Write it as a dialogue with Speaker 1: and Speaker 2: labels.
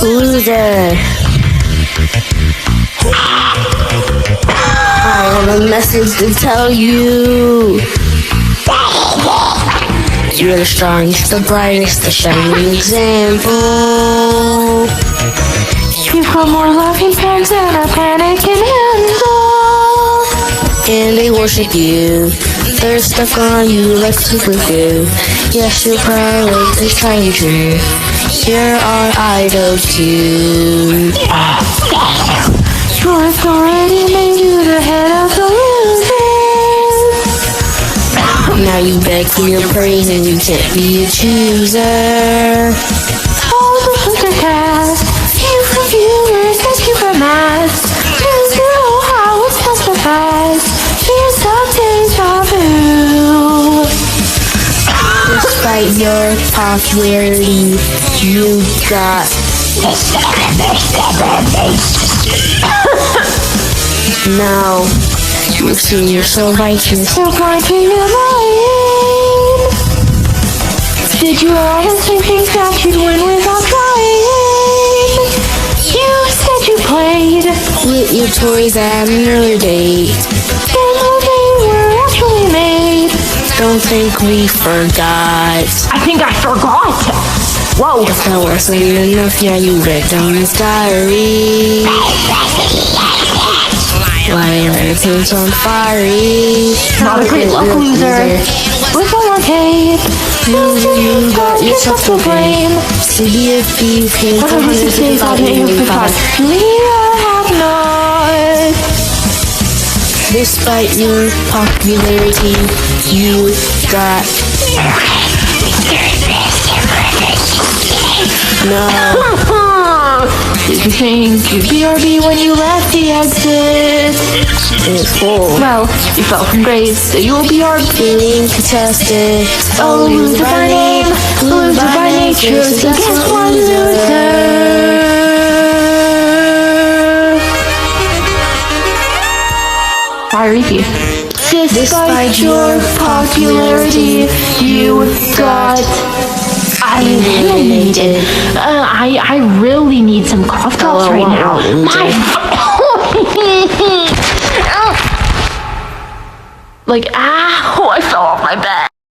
Speaker 1: Loser. I have a message to tell you. You're the strongest, the brightest, the shining example. You've got more laughing times than a planet can handle. And they worship you. They're stuck on you like super glue. Yes, your pride is trying true. You're our idol too. Your authority made you the head of the losers. Now you beg for your praise and you can't be a chooser. All the sugar cast, you for viewers, thank you for mass. You know how it's justified. Here's some deja vu. Despite your popularity, you got now you've seen you're so righteous. So blind to your mind. Did you honestly think that you'd win without trying? You said you played with your toys at an earlier date. And they were actually made. Don't think we forgot.
Speaker 2: I think I forgot. Whoa.
Speaker 1: If that wasn't enough, yeah, you read down his diary. Why everything's on fiery.
Speaker 2: Not a great luck loser. With all our tape.
Speaker 1: Loser, you got yourself to blame. See if you can
Speaker 2: What was the state that you forgot? We have not.
Speaker 1: Despite your popularity, you got no.
Speaker 2: Did you think you'd BRB when you left the exit?
Speaker 1: It's full.
Speaker 2: Well, you fell from grace, so you'll BRB.
Speaker 1: Being contested.
Speaker 2: Oh, loser by name, loser by nature, so guess what, loser? I repeat. Despite your popularity, you got eliminated. I really need some cough drops right now. My like,